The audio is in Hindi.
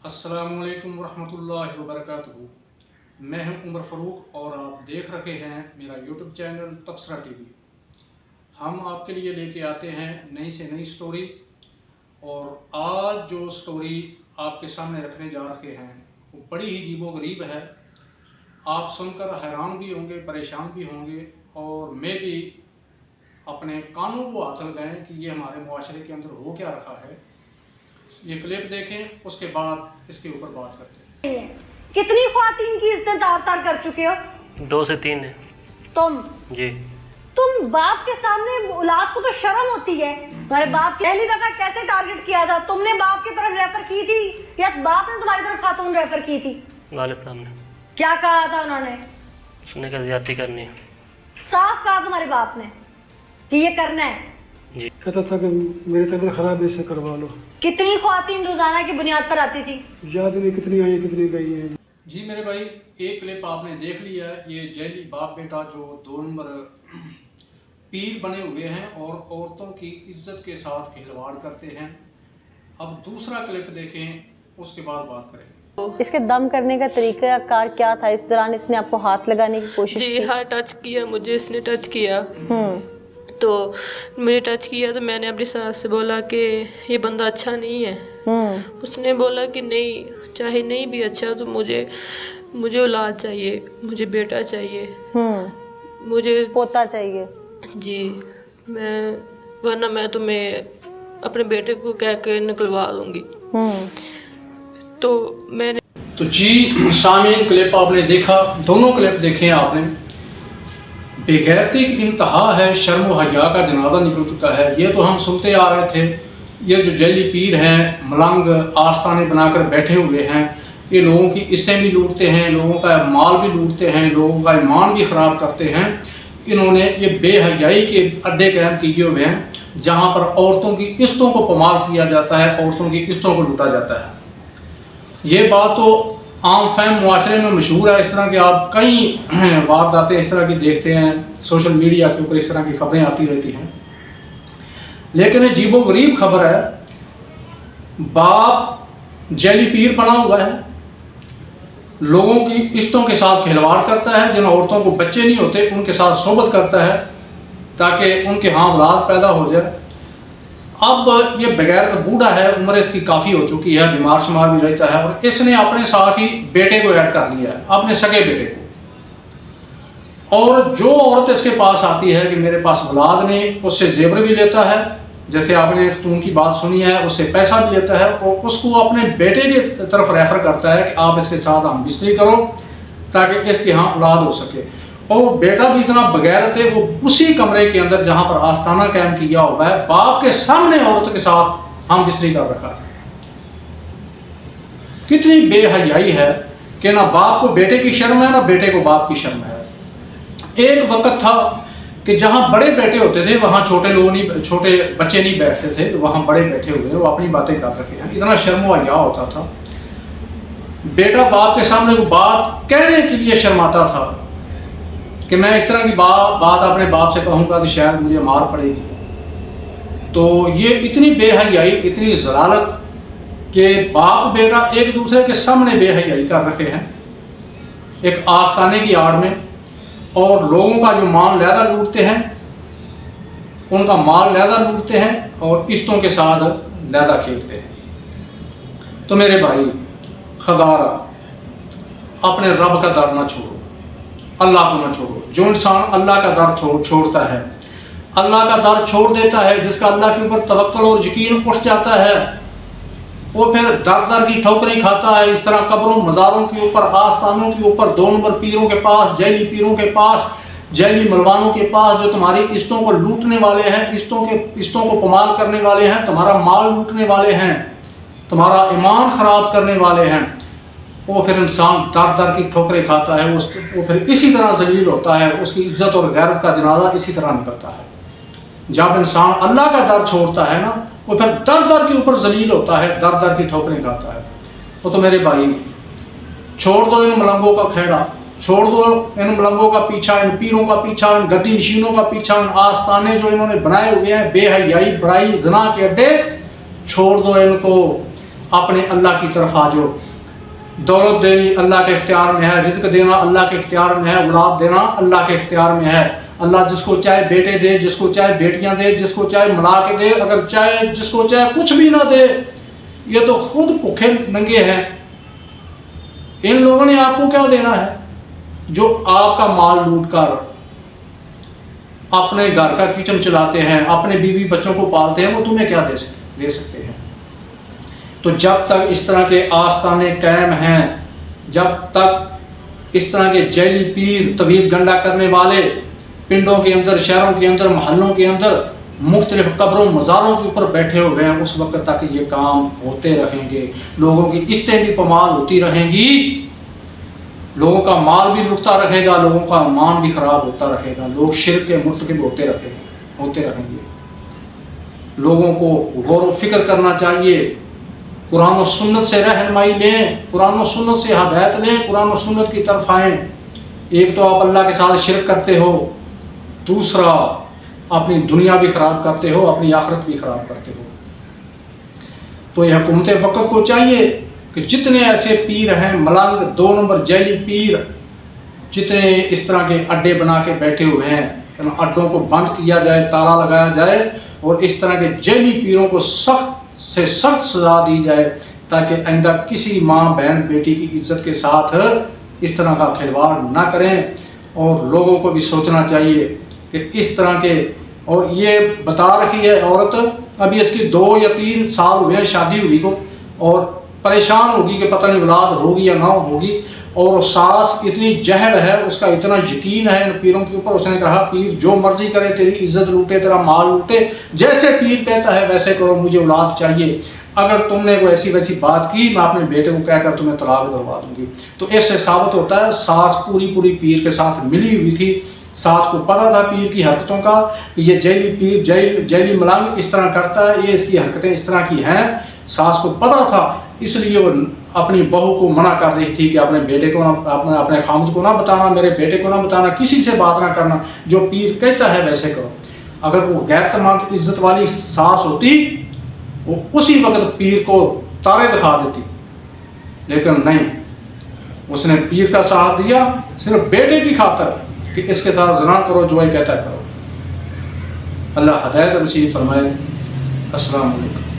अस्सलामुअलैकुम वरहमतुल्लाहि वबरकातुहू। मैं हूं उमर फ़ारूक और आप देख रहे हैं मेरा यूट्यूब चैनल तबसरा टीवी। हम आपके लिए लेके आते हैं नई से नई स्टोरी, और आज जो स्टोरी आपके सामने रखने जा रहे हैं वो बड़ी ही अजीबो-गरीब है। आप सुनकर हैरान भी होंगे, परेशान भी होंगे, और मैं भी अपने कानों को हाथ लगाएं कि ये हमारे मुआशरे के अंदर हो क्या रहा है। ये क्लिप देखें, उसके बाद इसके ऊपर बात करते हैं। कितनी ख्वातीन की इज्जत तार कर चुके हो? 2 से 3 है। तुम जी। तुम बाप के सामने औलाद को तो शर्म होती है। तुम्हारे बाप की पहली दफा कैसे टारगेट किया था? तुमने बाप की तरफ रेफर की थी या बाप ने तुम्हारी तरफ खातून रेफर की थी? वालिद साहब ने। क्या कहा था उन्होंने? उसने क्या ज्यादती करनी है। साफ कहा तुम्हारे बाप ने कि ये करना है। जी। कहता था कि मेरी तबीयत खराब है, इससे करवा लो। कितनी ख्वातीन रोजाना की बुनियाद पर आती थी? याद नहीं कितनी आई कितनी गई हैं। जी मेरे भाई, एक क्लिप आपने देख लिया है। ये जैली बाप बेटा जो 2 नंबर पीर बने हुए हैं और औरतों की इज्जत के साथ खिलवाड़ करते हैं। अब दूसरा क्लिप देखें, उसके बाद बात करें। इसके दम करने का तरीका कार क्या था? इस दौरान इसने आपको हाथ लगाने की कोशिश जी हाँ, टच किया मुझे, इसने टच किया। तो मुझे टच किया तो मैंने अपनी सास से बोला कि ये बंदा अच्छा नहीं है। उसने बोला कि नहीं, चाहे नहीं भी अच्छा तो मुझे औलाद चाहिए, मुझे बेटा चाहिए, मुझे पोता चाहिए। जी, वरना मैं तुम्हें अपने बेटे को कह के निकलवा लूँगी। तो मैंने तो जी सामीन, क्लिप आपने देखा, दोनों क्लिप देखे हैं आपने। बेगैरती की इंतहा है, शर्म व हया का जनाजा निकल चुका है। ये तो हम सुनते आ रहे थे। ये जो जैली पीर हैं, मलंग आस्थाने बनाकर बैठे हुए हैं, ये लोगों की इज्जतें भी लूटते हैं, लोगों का माल भी लूटते हैं, लोगों का ईमान भी ख़राब करते हैं। इन्होंने ये बेहयाई के अड्डे कायम किए हुए हैं, जहाँ पर औरतों की इज्जतों को पमाल किया जाता है, औरतों की इज्जतों को लूटा जाता है। ये बात तो आम फैम मुआशरे में मशहूर है। इस तरह के आप कई वारदातें इस तरह की देखते हैं, सोशल मीडिया के ऊपर इस तरह की खबरें आती रहती हैं। लेकिन अजीबो गरीब खबर है, बाप जैली पीर बना हुआ है, लोगों की इज्जतों के साथ खिलवाड़ करता है। जिन औरतों को बच्चे नहीं होते उनके साथ सोबत करता है ताकि उनके यहाँ औलाद पैदा हो जाए। अब ये बगैर का बूढ़ा है, उम्र इसकी काफ़ी हो चुकी है, बीमार शुमार भी रहता है, और इसने अपने साथ ही बेटे को ऐड कर लिया है, अपने सगे बेटे को। और जो औरत इसके पास आती है कि मेरे पास औलाद नहीं, उससे जेवर भी लेता है, जैसे आपने खून की बात सुनी है, उससे पैसा भी लेता है, और उसको अपने बेटे की तरफ रेफर करता है कि आप इसके साथ हम बिस्तरी करो ताकि इसके यहाँ औलाद हो सके। और बेटा भी इतना बगैरत है, वो उसी कमरे के अंदर जहां पर आस्थाना कायम किया हुआ है, बाप के सामने औरत के साथ हम बिस्तरी कर रखा है। कितनी बेहयाई है कि ना बाप को बेटे की शर्म है, ना बेटे को बाप की शर्म है। एक वक्त था कि जहां बड़े बैठे होते थे वहां छोटे बच्चे नहीं बैठते थे, वहां बड़े बैठे हुए हैं, वो अपनी बातें कर रखे हैं। इतना शर्म व हया होता था। बेटा बाप के सामने वो बात कहने के लिए शर्माता था कि मैं इस तरह की बात अपने बाप से कहूँगा तो शायद मुझे मार पड़ेगी। तो ये इतनी बेहयाई, इतनी ज़लालत कि बाप बेटा एक दूसरे के सामने बेहयाई कर रखे हैं एक आस्थाने की आड़ में, और लोगों का जो माल लहदा लूटते हैं, उनका माल लहदा लूटते हैं और इज्जतों के साथ लहदा खेलते हैं। तो मेरे भाई, खदारा अपने रब का दर ना छोड़ो, अल्लाह को ना छोड़ो। जो इंसान अल्लाह का दर छोड़ता है, अल्लाह का दर छोड़ देता है, जिसका अल्लाह के ऊपर तवक्कुल और यकीन उठ जाता है, वो फिर दर दर की ठोकरें खाता है। इस तरह कब्रों मज़ारों के ऊपर, आस्थानों के ऊपर, 2 नंबर पीरों के पास, जैली पीरों के पास, जैली मलवानों के पास, जो तुम्हारी इज्जतों को लूटने वाले हैं, इज्जतों को पमाल करने वाले हैं, तुम्हारा माल लूटने वाले हैं, तुम्हारा ईमान खराब करने वाले हैं, वो फिर इंसान दर दर की ठोकरें खाता है। वो फिर इसी तरह जलील होता है, उसकी इज्जत और गैरत का जनाजा इसी तरह निकलता है। जब इंसान अल्लाह का दर छोड़ता है ना, वो फिर दर दर के ऊपर जलील होता है, दर दर की ठोकरें खाता है। वो तो मेरे भाई, छोड़ दो इन मलंगों का खेड़ा, छोड़ दो इन मलंगों का पीछा, इन पीरों का पीछा, इन गद्दी नशीनों का पीछा, इन आस्थाने जो इन्होंने बनाए हुए हैं, बेहयाई, बुराई, ज़िना के अड्डे, छोड़ दो इनको। अपने अल्लाह की तरफ आ जाओ। दौलत देनी अल्लाह के इख्तियार में है, रिज्क देना अल्लाह के इख्तियार में है, औलाद देना अल्लाह के इख्तियार में है। अल्लाह जिसको चाहे बेटे दे, जिसको चाहे बेटियां दे, जिसको चाहे मिला के दे, अगर चाहे जिसको चाहे कुछ भी ना दे। ये तो खुद भूखे नंगे हैं। इन लोगों ने आपको क्या देना है? जो आपका माल लूट कर अपने घर का किचन चलाते हैं, अपने बीवी बच्चों को पालते हैं, वो तुम्हें क्या दे सकते हैं? तो जब तक इस तरह के आस्थाने कायम हैं, जब तक इस तरह के जैली पीर, तवीज़ गंडा करने वाले पिंडों के अंदर, शहरों के अंदर, मोहल्लों के अंदर, मुख्तलिफ कब्रों मज़ारों के ऊपर बैठे हुए हैं, उस वक्त तक ये काम होते रहेंगे। लोगों की इज्जतें भी पमाल होती रहेंगी, लोगों का माल भी लुटता रहेगा, लोगों का ईमान भी खराब होता रहेगा, लोग शिर्क के मुर्तकिब होते रहेंगे। लोगों को गौर व फिक्र करना चाहिए, कुरान और सुन्नत से रहनुमाई लें, कुरान और सुन्नत से हदायत लें, कुरान और सुन्नत की तरफ आएँ। एक तो आप अल्लाह के साथ शिर्क करते हो, दूसरा अपनी दुनिया भी खराब करते हो, अपनी आखिरत भी खराब करते हो। तो यह हुकूमत वक़्त को चाहिए कि जितने ऐसे पीर हैं, मलंग, 2 नंबर जैली पीर, जितने इस तरह के अड्डे बना के बैठे हुए हैं, इन अड्डों को बंद किया जाए, ताला लगाया जाए और इस तरह के जैली पीरों को सख्त से सख्त सजा दी जाए, ताकि आइंदा किसी माँ, बहन, बेटी की इज्जत के साथ इस तरह का खिलवाड़ ना करें। और लोगों को भी सोचना चाहिए कि इस तरह के, और ये बता रखी है औरत, अभी इसकी 2 या 3 साल हुए हैं शादी हुई को, और परेशान होगी कि पता नहीं औलाद होगी या ना होगी। और सास इतनी जहल है, उसका इतना यकीन है इन पीरों के ऊपर, उसने कहा पीर जो मर्जी करे, तेरी इज्जत लूटे, तेरा माल लूटे, जैसे पीर कहता है वैसे करो, मुझे औलाद चाहिए। अगर तुमने कोई ऐसी वैसी बात की, मैं अपने बेटे को कहकर तुम्हें तलाक दिलवा दूंगी। तो इससे साबित होता है सास पूरी पीर के साथ मिली हुई थी। सास को पता था पीर की हरकतों का, कि ये जैली पीर, जैली मलंग इस तरह करता है, ये इसकी हरकतें इस तरह की हैं। सास को पता था, इसलिए वो अपनी बहू को मना कर रही थी कि अपने बेटे को ना, अपने खामद को ना बताना, मेरे बेटे को ना बताना, किसी से बात ना करना, जो पीर कहता है वैसे करो। अगर वो गैरतमंद इज्जत वाली सास होती, वो उसी वक्त पीर को तारे दिखा देती, लेकिन नहीं, उसने पीर का साथ दिया सिर्फ बेटे की खातर कि इसके साथ ज़िना करो, जो ये कहता है करो। अल्लाह हदायत नसीब फरमाए। अस्सलाम वालेकुम।